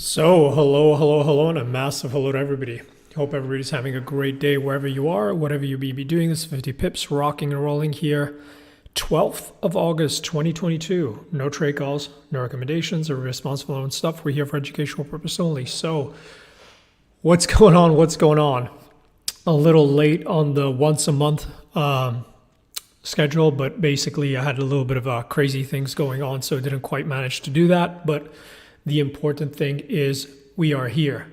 So, hello, and a massive hello to everybody. Hope everybody's having a great day wherever you are, whatever you be doing. This is 50 Pips, rocking and rolling here. 12th of August, 2022. No trade calls, no recommendations, or responsible own stuff. We're here for educational purpose only. So, what's going on? What's going on? A little late on the once a month schedule, but basically I had a little bit of crazy things going on, so I didn't quite manage to do that. But the important thing is we are here.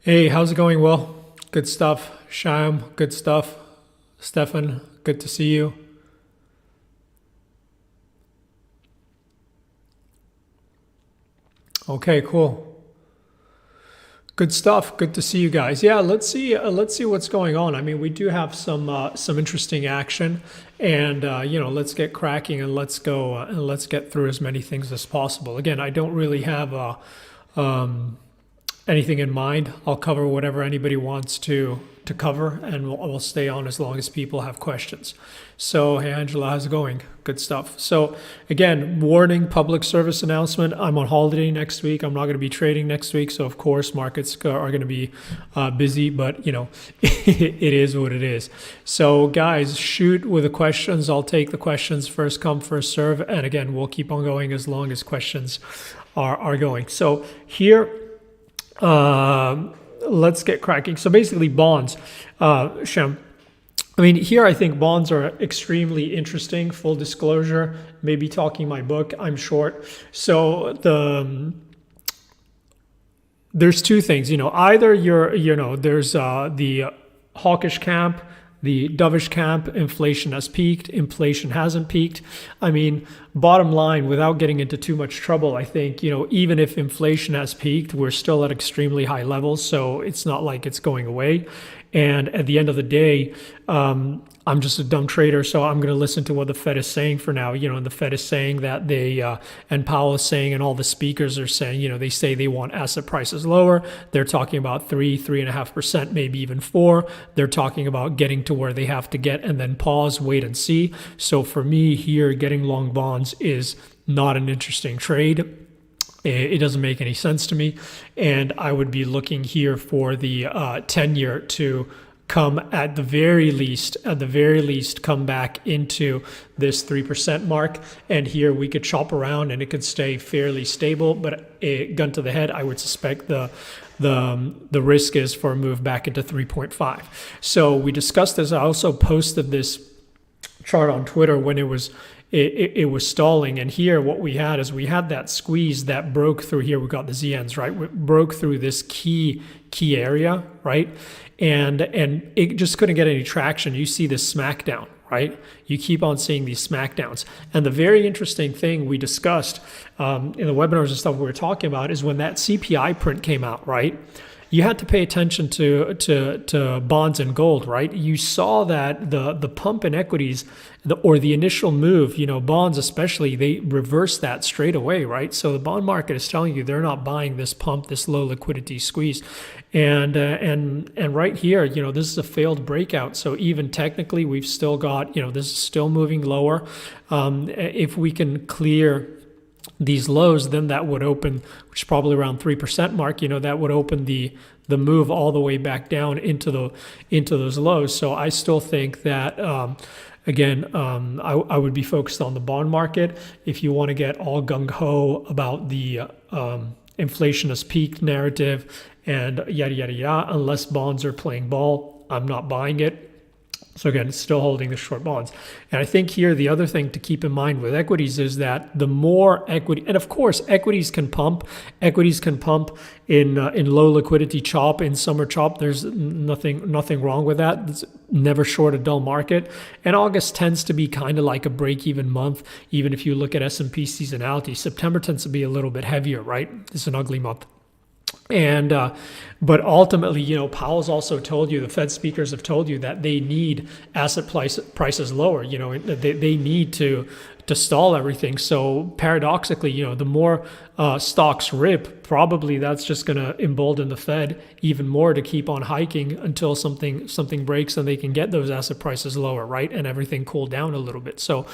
Hey, how's it going, Will? Good stuff. Sham, good stuff. Stefan, good to see you. Okay, cool. Good stuff. Good to see you guys. Yeah, let's see. Let's see what's going on. I mean, we do have some interesting action, and let's get cracking and let's go and let's get through as many things as possible. Again, I don't really have anything in mind. I'll cover whatever anybody wants to cover, and we'll stay on as long as people have questions. So, hey, Angela, how's it going? Good stuff. So, again, warning, public service announcement. I'm on holiday next week. I'm not going to be trading next week. So, of course, markets are going to be busy, but, it is what it is. So, guys, shoot with the questions. I'll take the questions first come, first serve. And again, we'll keep on going as long as questions are going. So, here, let's get cracking. So basically bonds, Shem. I mean, here I think bonds are extremely interesting. Full disclosure, maybe talking my book, I'm short. So there's two things, either there's the hawkish camp, the dovish camp. Inflation has peaked, inflation hasn't peaked. I mean, bottom line, without getting into too much trouble, I think, even if inflation has peaked, we're still at extremely high levels. So it's not like it's going away. And at the end of the day, I'm just a dumb trader, so I'm going to listen to what the Fed is saying for now. And the Fed is saying that and Powell is saying, and all the speakers are saying, they say they want asset prices lower. They're talking about 3.5%, maybe even 4%. They're talking about getting to where they have to get and then pause, wait and see. So for me here, getting long bonds is not an interesting trade. It doesn't make any sense to me. And I would be looking here for the 10-year to come at the very least, come back into this 3% mark. And here we could chop around and it could stay fairly stable. But a gun to the head, I would suspect the risk is for a move back into 3.5. So we discussed this. I also posted this chart on Twitter when it was stalling, and here what we had is we had that squeeze that broke through here. We got the ZNs, right? We broke through this key area, right? And it just couldn't get any traction. You see this smackdown, right? You keep on seeing these smackdowns. And the very interesting thing we discussed in the webinars and stuff we were talking about is when that CPI print came out, right? You had to pay attention to bonds and gold, right? You saw that the pump in equities, or the initial move, bonds especially, they reversed that straight away, right? So the bond market is telling you they're not buying this pump, this low liquidity squeeze, and right here, this is a failed breakout. So even technically, we've still got, this is still moving lower. If we can clear these lows, then that would open, which is probably around 3% mark, that would open the move all the way back down into those lows. So I still think that I would be focused on the bond market. If you want to get all gung-ho about the inflation has peaked narrative and yada yada yada, unless bonds are playing ball, I'm not buying it. So again, it's still holding the short bonds. And I think here the other thing to keep in mind with equities is that the more equity, and of course equities can pump in low liquidity chop, in summer chop. There's nothing wrong with that. It's never short a dull market. And August tends to be kind of like a break-even month. Even if you look at S&P seasonality, September tends to be a little bit heavier, right? It's an ugly month. And but ultimately, Powell's also told you, the Fed speakers have told you that they need asset prices lower. They need to stall everything. So paradoxically, the more stocks rip, probably that's just going to embolden the Fed even more to keep on hiking until something breaks and they can get those asset prices lower, right? And everything cool down a little bit. So,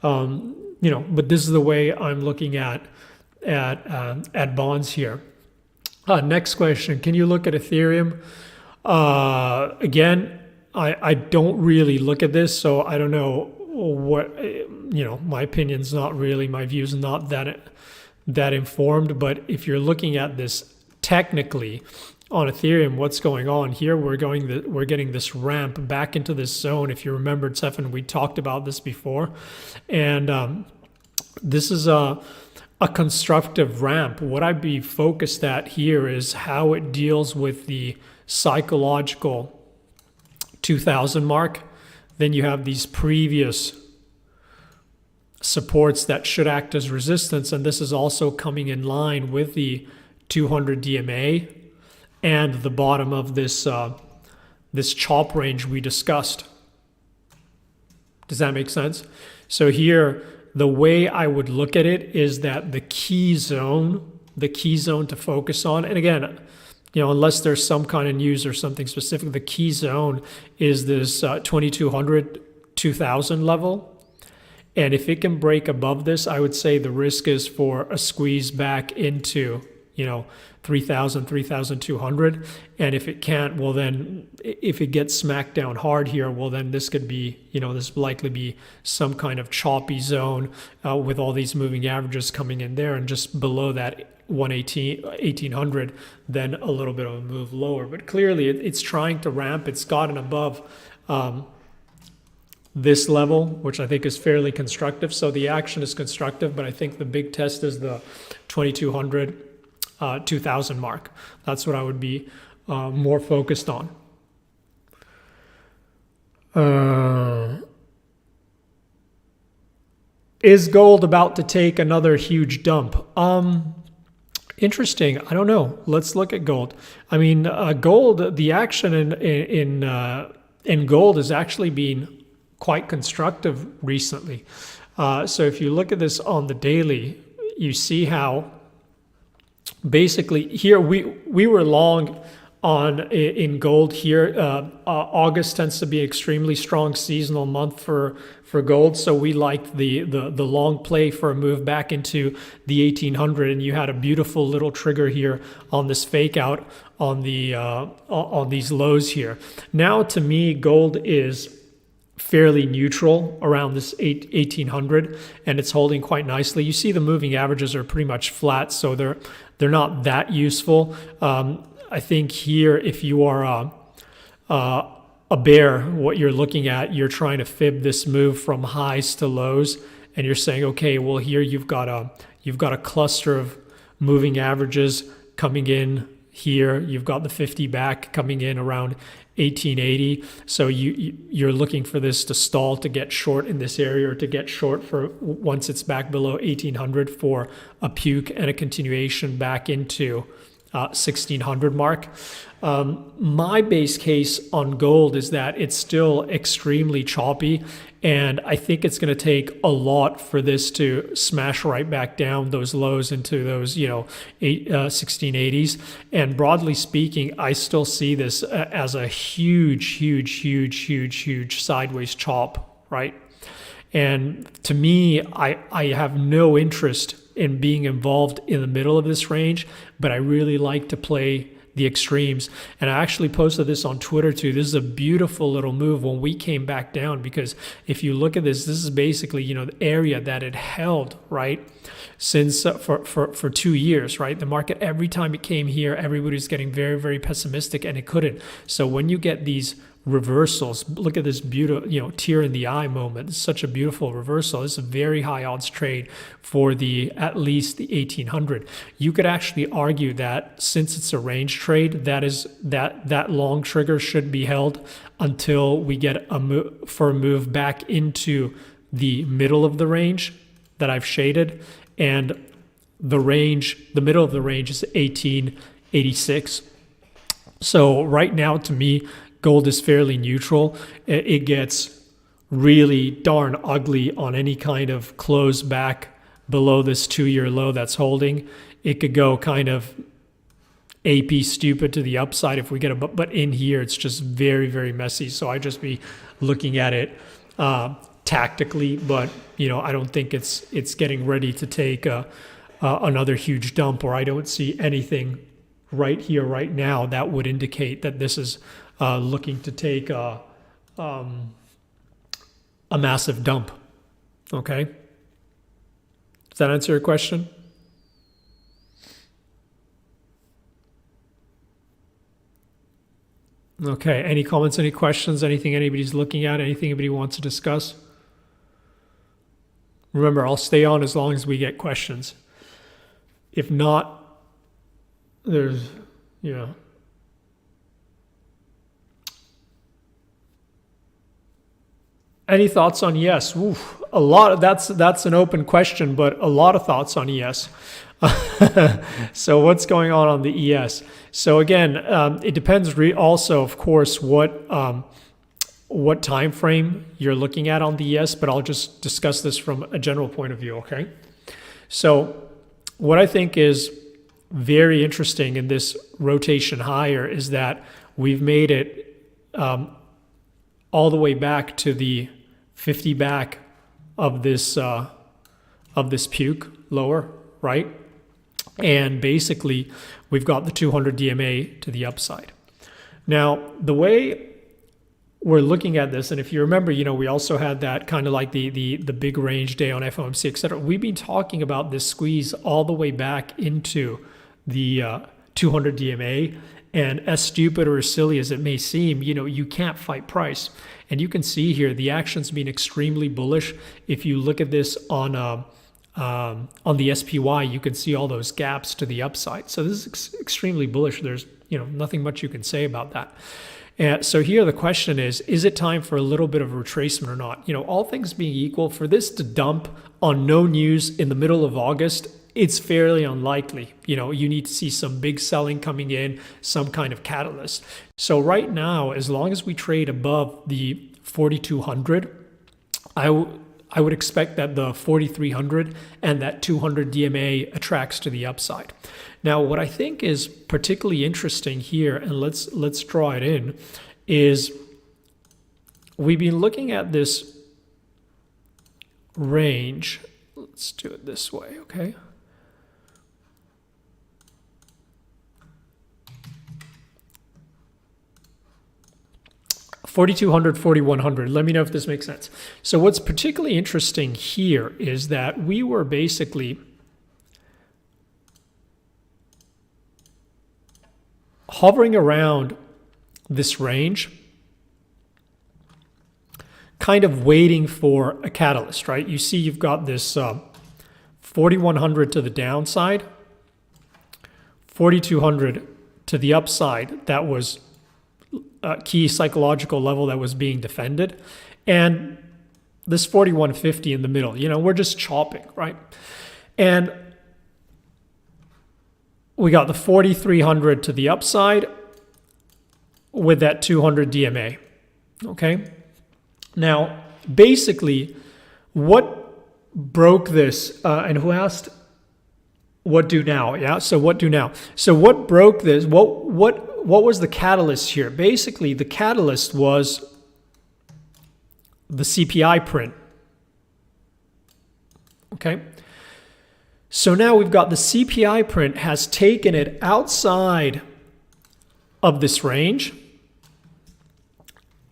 but this is the way I'm looking at bonds here. Next question. Can you look at Ethereum? Again, I don't really look at this, so I don't know what, my opinion's not really, my view's not that informed. But if you're looking at this technically on Ethereum, what's going on here? We're getting this ramp back into this zone. If you remember, Stefan, we talked about this before, and this is a constructive ramp. What I'd be focused at here is how it deals with the psychological 2000 mark. Then you have these previous supports that should act as resistance, and this is also coming in line with the 200 DMA and the bottom of this this chop range we discussed. Does that make sense? So here, the way I would look at it is that the key zone to focus on, and again, unless there's some kind of news or something specific, the key zone is this 2200, 2000 level. And if it can break above this, I would say the risk is for a squeeze back into, 3000, 3200. And if it can't, well, then if it gets smacked down hard here, well, then this could be, this would likely be some kind of choppy zone with all these moving averages coming in there. And just below that 1800, then a little bit of a move lower. But clearly it's trying to ramp. It's gotten above this level, which I think is fairly constructive. So the action is constructive, but I think the big test is the 2200, 2000 mark. That's what I would be more focused on. Is gold about to take another huge dump? Interesting. I don't know. Let's look at gold. I mean, gold. The action in gold has actually been quite constructive recently. So if you look at this on the daily, you see how basically here we were long on in gold here. August tends to be an extremely strong seasonal month for gold, so we liked the long play for a move back into the 1800, and you had a beautiful little trigger here on this fake out on the on these lows here. Now to me, gold is fairly neutral around this 1800, and it's holding quite nicely. You see the moving averages are pretty much flat, so they're not that useful. I think here, if you are a bear, what you're looking at, you're trying to fib this move from highs to lows, and you're saying, okay, well here you've got a cluster of moving averages coming in here. You've got the 50 back coming in around 1880. So you're looking for this to stall to get short in this area, or to get short for once it's back below 1800 for a puke and a continuation back into 1600 mark. My base case on gold is that it's still extremely choppy, and I think it's going to take a lot for this to smash right back down those lows into those 1680s. And broadly speaking, I still see this as a huge sideways chop, right? And to me, I have no interest in being involved in the middle of this range, but I really like to play the extremes. And I actually posted this on Twitter too. This is a beautiful little move when we came back down, because if you look at this, this is basically, the area that it held, right? Since for 2 years, right? The market, every time it came here, everybody's getting very, very pessimistic, and it couldn't. So when you get these reversals, look at this beautiful, tear in the eye moment. It's such a beautiful reversal. It's a very high odds trade for at least the 1800. You could actually argue that since it's a range trade, that long trigger should be held until we get a move back into the middle of the range that I've shaded, and the middle of the range is 1886. So right now, to me, gold is fairly neutral. It gets really darn ugly on any kind of close back below this 2-year low that's holding. It could go kind of AP stupid to the upside if we get but in here it's just very, very messy. So I just be looking at it tactically, but I don't think it's getting ready to take another huge dump, or I don't see anything right here, right now, that would indicate that this is looking to take a massive dump. Okay? Does that answer your question? Okay, any comments, any questions, anything anybody's looking at, anything anybody wants to discuss? Remember, I'll stay on as long as we get questions. If not, there's, Any thoughts on ES? Oof, a lot. That's an open question, but a lot of thoughts on ES. So what's going on the ES? So again, it depends also, of course, what time frame you're looking at on the ES, but I'll just discuss this from a general point of view, okay? So what I think is very interesting in this rotation higher is that we've made it all the way back to the 50 back of this puke lower, right? And basically, we've got the 200 DMA to the upside. Now, the way we're looking at this, and if you remember, we also had that kind of like the big range day on FOMC, et cetera. We've been talking about this squeeze all the way back into the 200 DMA. And as stupid or as silly as it may seem, you can't fight price. And you can see here the action's been extremely bullish. If you look at this on the SPY, you can see all those gaps to the upside. So this is extremely bullish. There's nothing much you can say about that. And so here the question is it time for a little bit of retracement or not? All things being equal, for this to dump on no news in the middle of August, it's fairly unlikely. You need to see some big selling coming in, some kind of catalyst. So right now, as long as we trade above the 4,200, I would expect that the 4,300 and that 200 DMA attracts to the upside. Now, what I think is particularly interesting here, and let's draw it in, is we've been looking at this range. Let's do it this way, okay? $4,200, $4,100. Let me know if this makes sense. So what's particularly interesting here is that we were basically hovering around this range, kind of waiting for a catalyst, right? You see you've got this 4,100 to the downside, 4,200 to the upside. That was a key psychological level that was being defended. And this 4,150 in the middle, we're just chopping, right? And we got the 4,300 to the upside with that 200 DMA, okay? Now, basically, what broke this, and who asked, what do now? Yeah, so what do now? So what broke this? What was the catalyst here? Basically, the catalyst was the CPI print. Okay? So now we've got the CPI print has taken it outside of this range.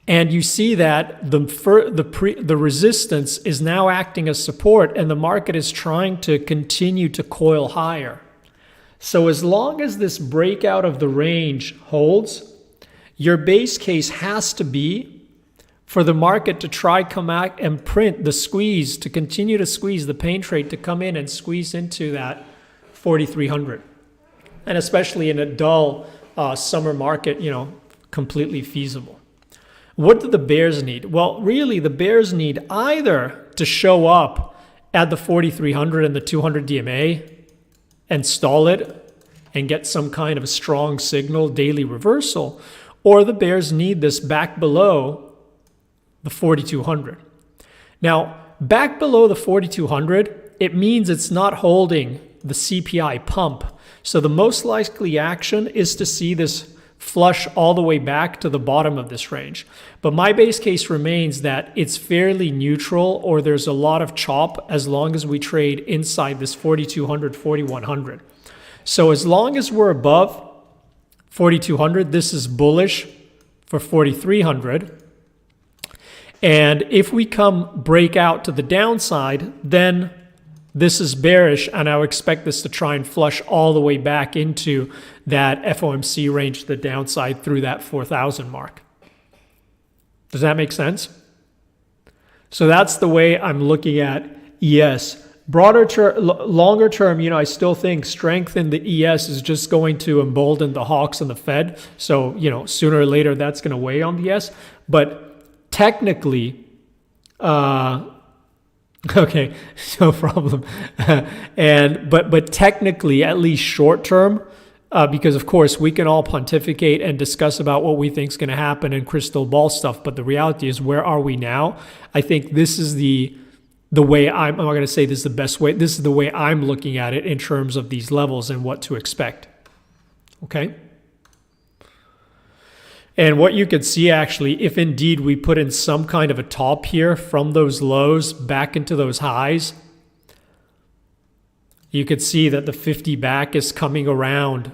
And you see that the resistance is now acting as support, and the market is trying to continue to coil higher. So as long as this breakout of the range holds, your base case has to be for the market to try come out and print the squeeze, to continue to squeeze the pain trade, to come in and squeeze into that 4,300. And especially in a dull summer market, completely feasible. What do the bears need? Well, really, the bears need either to show up at the 4,300 and the 200 DMA and stall it and get some kind of a strong signal daily reversal, or the bears need this back below the 4,200. Now, back below the 4,200, it means it's not holding the CPI pump. So the most likely action is to see this flush all the way back to the bottom of this range. But my base case remains that it's fairly neutral, or there's a lot of chop as long as we trade inside this 4,200, 4,100. So as long as we're above 4,200. This is bullish for 4,300. And if we break out to the downside, then this is bearish, and I would expect this to try and flush all the way back into that FOMC range to the downside through that 4,000 mark. Does that make sense? So that's the way I'm looking at ES. Longer term, I still think strength in the ES is just going to embolden the hawks and the Fed. So, sooner or later that's going to weigh on the ES. But technically, okay, no problem. But technically, at least short term, because of course we can all pontificate and discuss about what we think is going to happen and crystal ball stuff. But the reality is, where are we now? I think this is the way I'm not going to say this is the best way. This is the way I'm looking at it in terms of these levels and what to expect. Okay. And what you could see actually, if indeed we put in some kind of a top here from those lows back into those highs, you could see that the 50 back is coming around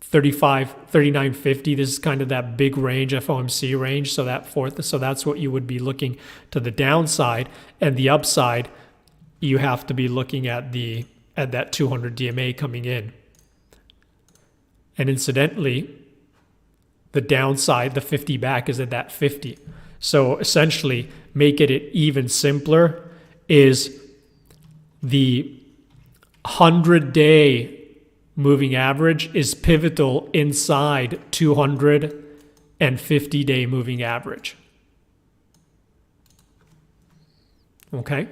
39.50. This is kind of that big range, FOMC range. So that's what you would be looking to the downside, and the upside, you have to be looking at that 200 DMA coming in. And incidentally, the downside, the 50 back is at that 50. So essentially, making it even simpler is the 100-day moving average is pivotal inside 250-day moving average. Okay?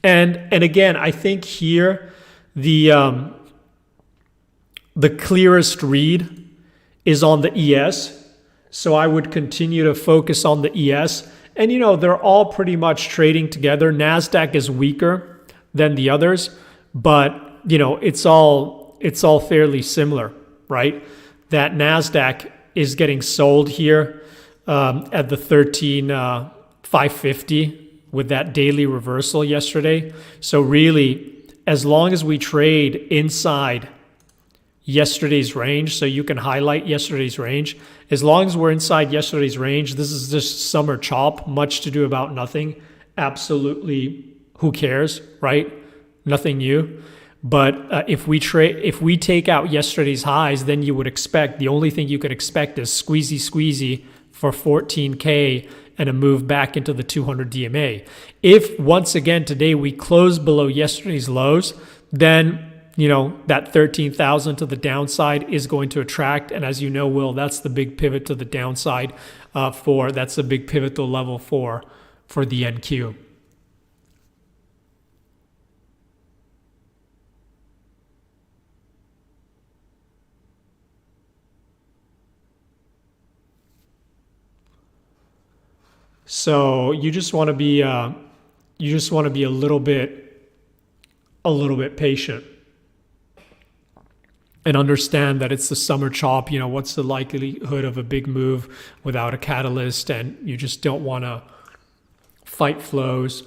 And again, I think here the clearest read is on the ES. So I would continue to focus on the ES. And they're all pretty much trading together. NASDAQ is weaker than the others, but it's all fairly similar, right? That NASDAQ is getting sold here at the 13,550 with that daily reversal yesterday. So really, as long as we trade inside yesterday's range, so you can highlight yesterday's range. As long as we're inside yesterday's range, this is just summer chop, much to do about nothing. Absolutely, who cares, right? Nothing new. But if we take out yesterday's highs, then you would expect, the only thing you could expect is squeezy for 14K and a move back into the 200 DMA. If once again today we close below yesterday's lows, then that 13,000 to the downside is going to attract. And as you know, Will, that's the big pivot to the downside that's the big pivotal level for the NQ. So you just want to be a little bit patient. And understand that it's the summer chop. What's the likelihood of a big move without a catalyst? And you just don't want to fight flows.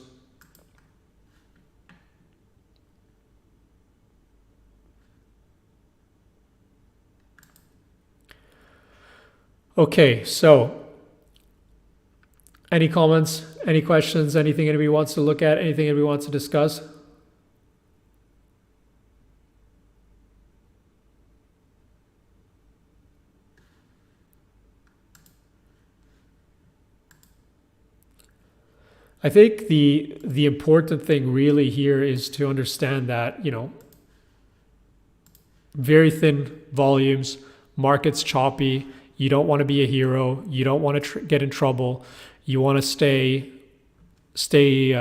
Okay, so any comments, any questions, anything anybody wants to look at, anything anybody wants to discuss? I think the important thing really here is to understand that, very thin volumes, market's choppy. You don't want to be a hero. You don't want to get in trouble. You want to stay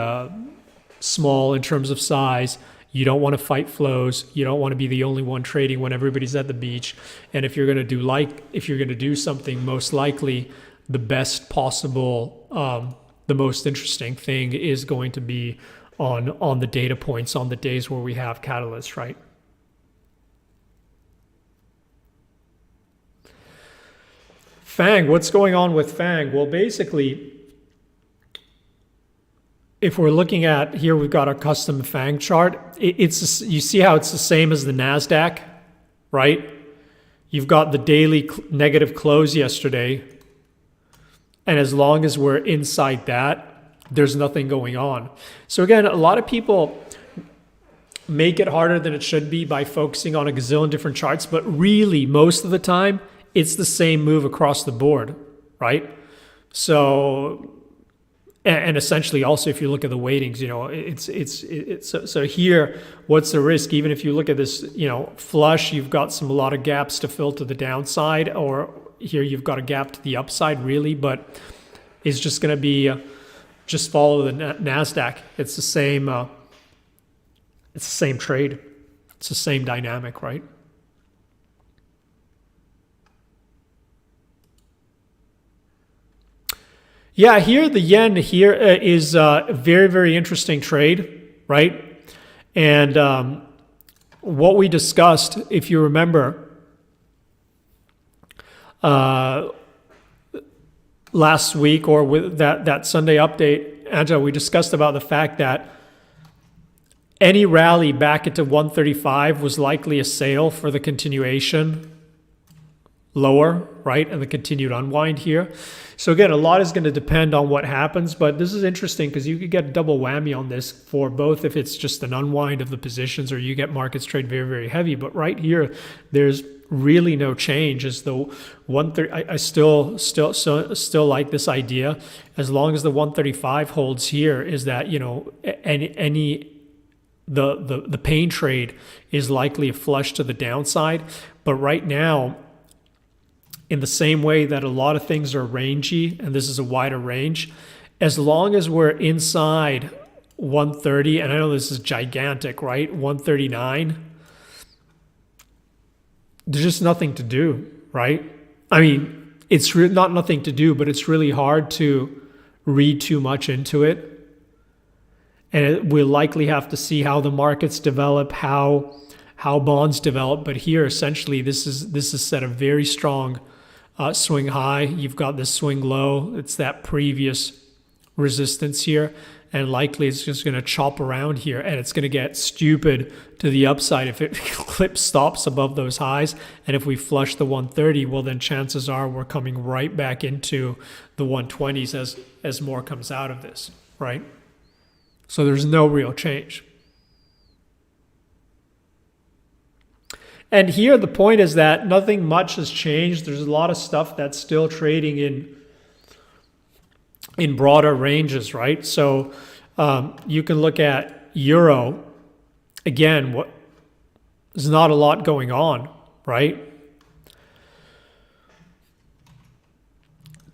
small in terms of size. You don't want to fight flows. You don't want to be the only one trading when everybody's at the beach. And if you're going to do something, most likely the best possible, the most interesting thing is going to be on the data points on the days where we have catalysts, right? FANG, what's going on with FANG? Well, basically, if we're looking at here, we've got a custom FANG chart. It's you see how it's the same as the NASDAQ, right? You've got the daily negative close yesterday. And as long as we're inside that, there's nothing going on. So again, a lot of people make it harder than it should be by focusing on a gazillion different charts, but really most of the time, it's the same move across the board, right? So, and essentially also if you look at the weightings, you know, so here, what's the risk? Even if you look at this, you know, flush, you've got a lot of gaps to fill to the downside, or here you've got a gap to the upside really, but it's just going to be, just follow the NASDAQ. It's the same trade. It's the same dynamic, right? Yeah, here the yen here is a very, very interesting trade, right? And what we discussed, if you remember, last week or with that Sunday update, Angela, we discussed about the fact that any rally back into 135 was likely a sale for the continuation lower, right? And the continued unwind here. So again, a lot is going to depend on what happens, but this is interesting because you could get a double whammy on this for both if it's just an unwind of the positions or you get markets trade very, very heavy. But right here, there's really no change as though 130. I still like this idea as long as the 135 holds here, is that, you know, the pain trade is likely a flush to the downside. But right now, in the same way that a lot of things are rangy, and this is a wider range, as long as we're inside 130, and I know this is gigantic, right? 139, there's just nothing to do, right? I mean, it's not nothing to do, but it's really hard to read too much into it. And we'll likely have to see how the markets develop, how bonds develop. But here, essentially, this is set a very strong swing high. You've got this swing low. It's that previous resistance here. And likely it's just going to chop around here. And it's going to get stupid to the upside if it clips stops above those highs. And if we flush the 130, well, then chances are we're coming right back into the 120s as more comes out of this, right? So there's no real change. And here the point is that nothing much has changed. There's a lot of stuff that's still trading in broader ranges, right? So you can look at euro. Again, there's not a lot going on, right?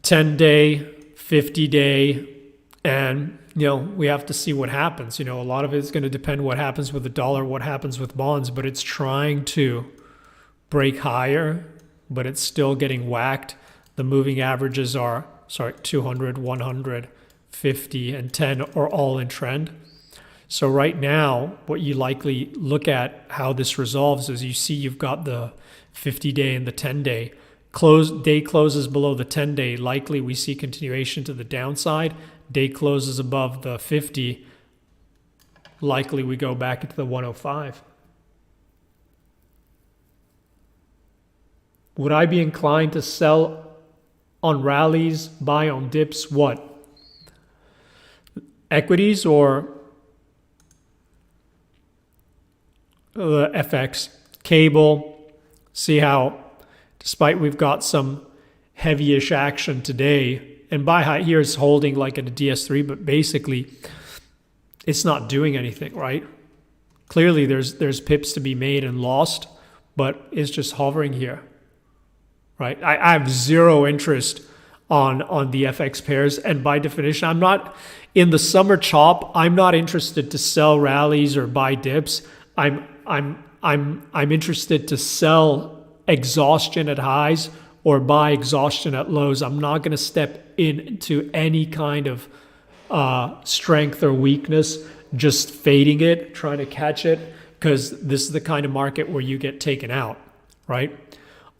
10-day, 50-day, and you know, we have to see what happens. You know, a lot of it is going to depend what happens with the dollar, what happens with bonds, but it's trying to break higher, but it's still getting whacked. The moving averages are, 200, 100, 50, and 10 are all in trend. So right now, what you likely look at how this resolves is you see you've got the 50-day and the 10-day. Day closes below the 10-day, likely we see continuation to the downside. Day closes above the 50, likely we go back into the 105. Would I be inclined to sell on rallies, buy on dips? What? Equities or FX? Cable. See how, despite we've got some heavy-ish action today, and buy high here is holding like at a DS3, but basically it's not doing anything, right? Clearly there's pips to be made and lost, but it's just hovering here, right? I have zero interest on the FX pairs, and by definition, I'm not in the summer chop. I'm not interested to sell rallies or buy dips. I'm interested to sell exhaustion at highs or buy exhaustion at lows. I'm not going to step into any kind of strength or weakness, just fading it, trying to catch it, because this is the kind of market where you get taken out, right?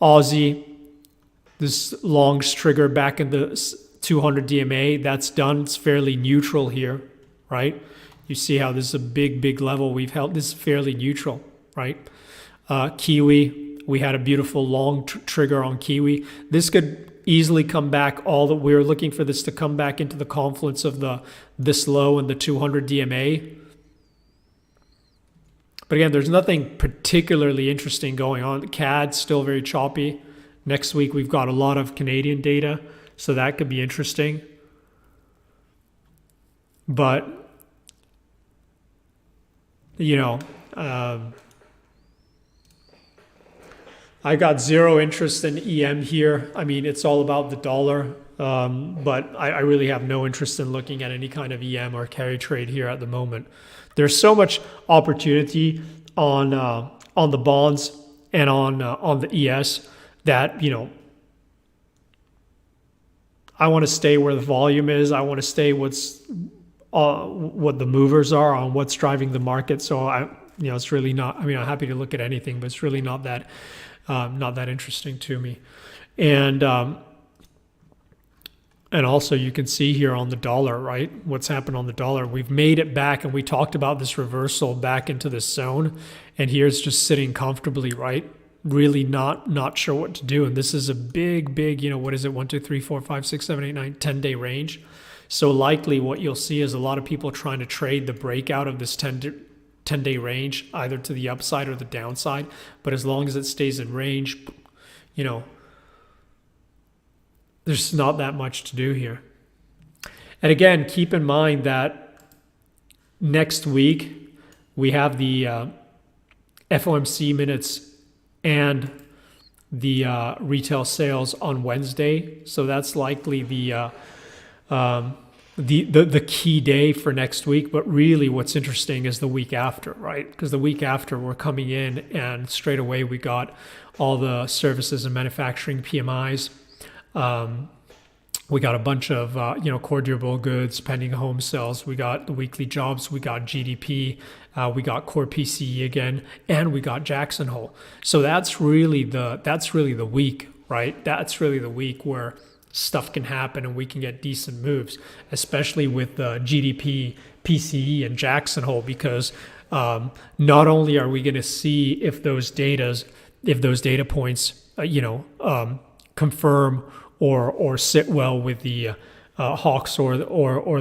Aussie, this longs trigger back in the 200 DMA, that's done. It's fairly neutral here, right? You see how this is a big level we've held. This is fairly neutral, right? Kiwi, we had a beautiful long trigger on Kiwi. This could easily come back. We were looking for this to come back into the confluence of this low and the 200 DMA. But again, there's nothing particularly interesting going on. The CAD's still very choppy. Next week, we've got a lot of Canadian data, so that could be interesting. But, I got zero interest in EM here. I mean, it's all about the dollar, but I really have no interest in looking at any kind of EM or carry trade here at the moment. There's so much opportunity on the bonds and on the ES that, I want to stay where the volume is. I want to stay what the movers are on what's driving the market. So it's really not. I mean, I'm happy to look at anything, but it's really not that interesting to me. And also you can see here on the dollar, right? What's happened on the dollar. We've made it back, and we talked about this reversal back into this zone. And here's just sitting comfortably, right? Really not sure what to do. And this is a big, what is it? 1, 2, 3, 4, 5, 6, 7, 8, 9, 10-day range. So likely what you'll see is a lot of people trying to trade the breakout of this 10-day range, either to the upside or the downside. But as long as it stays in range, there's not that much to do here. And again, keep in mind that next week we have the FOMC minutes and the retail sales on Wednesday. So that's likely the key day for next week. But really what's interesting is the week after, right? Because the week after we're coming in and straight away we got all the services and manufacturing PMIs. We got a bunch of, core durable goods, pending home sales. We got the weekly jobs. We got GDP. We got core PCE again, and we got Jackson Hole. So that's really the week, right? That's really the week where stuff can happen and we can get decent moves, especially with the GDP, PCE, and Jackson Hole, because not only are we going to see if those data points, confirm or sit well with the hawks or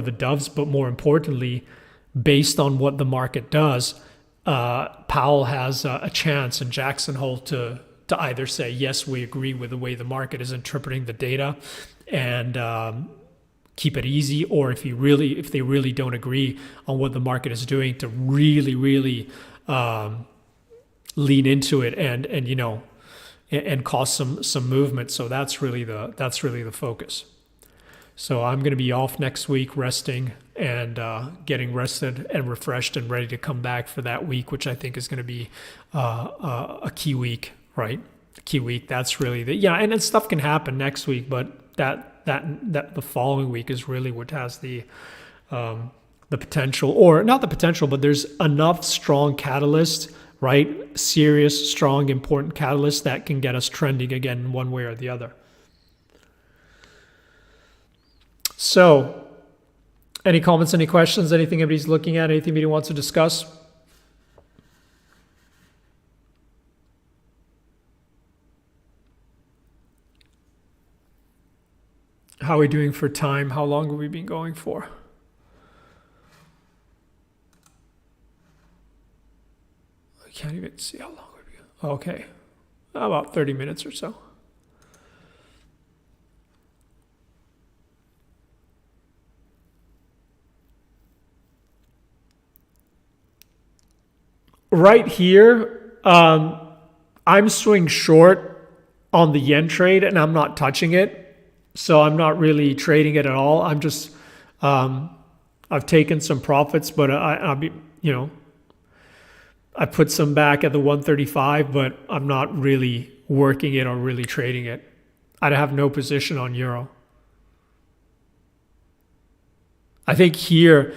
the doves, but more importantly, based on what the market does, Powell has a chance in Jackson Hole to either say, yes, we agree with the way the market is interpreting the data and keep it easy, or if they really don't agree on what the market is doing, to really lean into it and cause some movement. So that's really the focus. So I'm going to be off next week, resting and getting rested and refreshed and ready to come back for that week, which I think is going to be a key week, right? Key week. That's really and then stuff can happen next week, but that the following week is really what has the potential, or not the potential, but there's enough strong catalysts, right? Serious, strong, important catalysts that can get us trending again one way or the other. So, any comments, any questions, anything anybody's looking at, anything anybody wants to discuss? How are we doing for time? How long have we been going for? I can't even see how long we've been. Okay, about 30 minutes or so. Right here, I'm swing short on the yen trade and I'm not touching it. So I'm not really trading it at all. I'm just, I've taken some profits, but I put some back at the 135, but I'm not really working it or really trading it. I'd have no position on euro. I think here,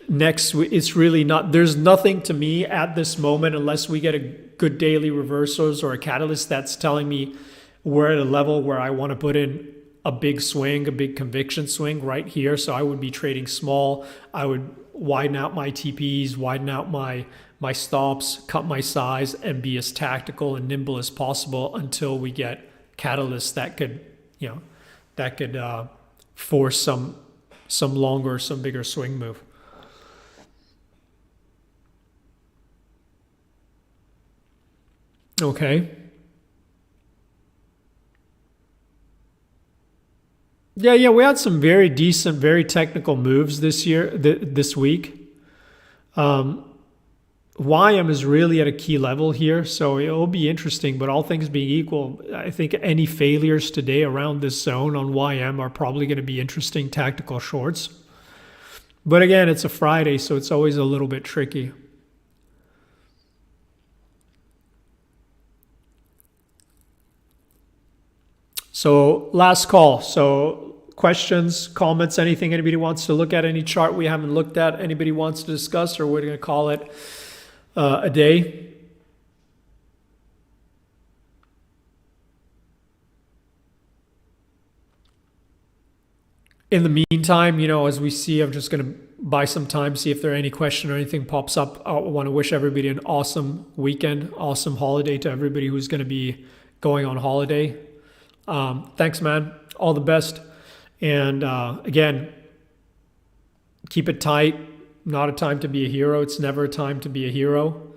next, it's really not, there's nothing to me at this moment, unless we get a good daily reversals or a catalyst that's telling me we're at a level where I want to put in a big swing, a big conviction swing right here. So I would be trading small. I would widen out my TPs, widen out my stops, cut my size, and be as tactical and nimble as possible until we get catalysts that could, force some longer, some bigger swing move. Okay. Yeah, we had some very decent, very technical moves this week. YM is really at a key level here, so it'll be interesting. But all things being equal, I think any failures today around this zone on YM are probably going to be interesting tactical shorts. But again, it's a Friday, so it's always a little bit tricky. So last call. So questions, comments, anything anybody wants to look at, any chart we haven't looked at, anybody wants to discuss, or we're going to call it a day. In the meantime, as we see, I'm just going to buy some time, see if there are any question or anything pops up. I want to wish everybody an awesome weekend, awesome holiday to everybody who's going to be going on holiday. Thanks, man. All the best. And again, keep it tight. Not a time to be a hero. It's never a time to be a hero.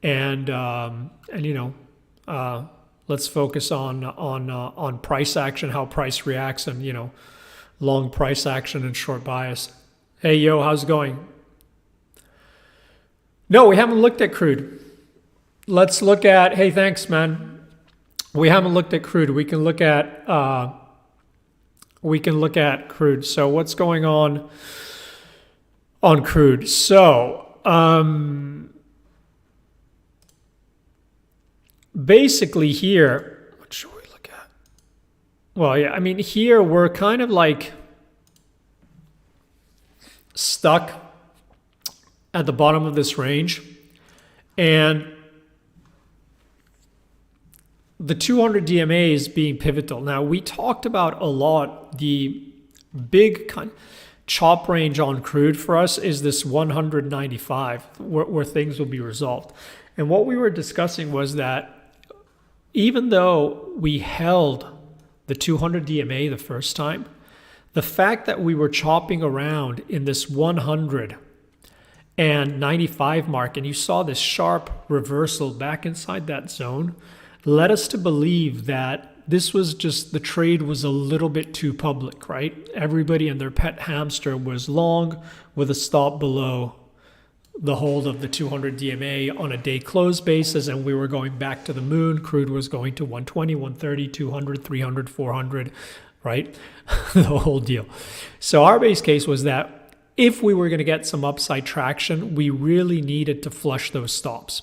And let's focus on price action, how price reacts, and long price action and short bias. Hey, yo, how's it going? No, we haven't looked at crude. Let's look at. Hey, thanks, man. We haven't looked at crude. We can look at crude. So what's going on crude? So basically here, what should we look at? Well, yeah, I mean, here we're kind of like stuck at the bottom of this range, and the 200 DMA is being pivotal. Now, we talked about a lot, the big chop range on crude for us is this 195, where things will be resolved. And what we were discussing was that even though we held the 200 DMA the first time, the fact that we were chopping around in this 100 and 95 mark, and you saw this sharp reversal back inside that zone, led us to believe that this was just, the trade was a little bit too public, right? Everybody and their pet hamster was long with a stop below the hold of the 200 DMA on a day close basis, and we were going back to the moon. Crude was going to 120, 130, 200, 300, 400, right? The whole deal. So our base case was that if we were going to get some upside traction, we really needed to flush those stops.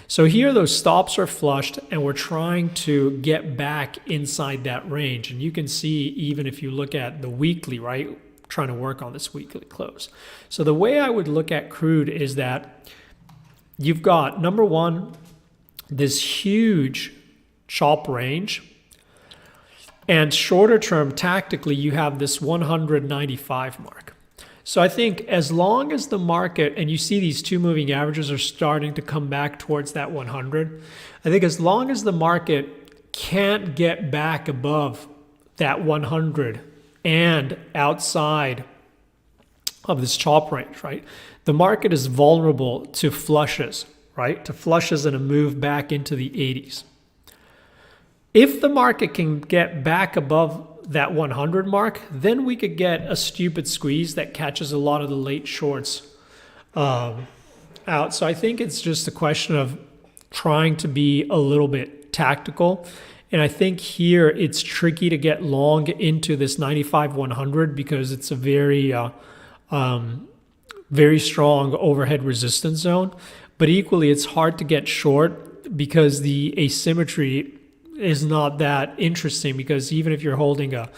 So here those stops are flushed, and we're trying to get back inside that range. And you can see, even if you look at the weekly, right, trying to work on this weekly close. So the way I would look at crude is that you've got, number one, this huge chop range. And shorter term, tactically, you have this 195 mark. So I think as long as the market, and you see these two moving averages are starting to come back towards that 100, I think as long as the market can't get back above that 100 and outside of this chop range, right, the market is vulnerable to flushes, right, to flushes and a move back into the 80s. If the market can get back above that 100 mark, then we could get a stupid squeeze that catches a lot of the late shorts out. So I think it's just a question of trying to be a little bit tactical. And I think here it's tricky to get long into this 95-100 because it's a very strong overhead resistance zone. But equally, it's hard to get short because the asymmetry is not that interesting, because even if you're holding a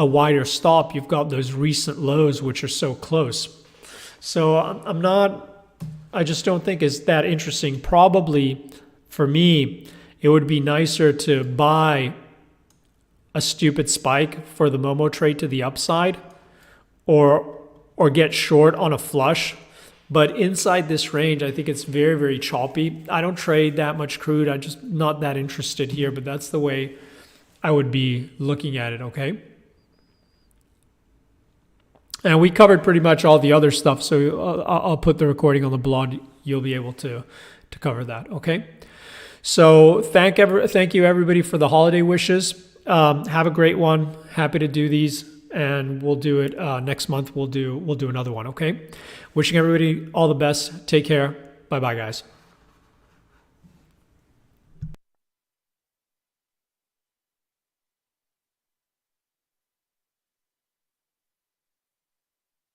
wider stop, you've got those recent lows which are so close. So I just don't think it's that interesting. Probably for me, it would be nicer to buy a stupid spike for the Momo trade to the upside, or get short on a flush. But inside this range, I think it's very, very choppy. I don't trade that much crude. I'm just not that interested here, but that's the way I would be looking at it, okay? And we covered pretty much all the other stuff, so I'll put the recording on the blog. You'll be able to cover that, okay? So thank you everybody for the holiday wishes. Have a great one. Happy to do these, and we'll do it next month. We'll do another one, okay? Wishing everybody all the best. Take care. Bye-bye, guys.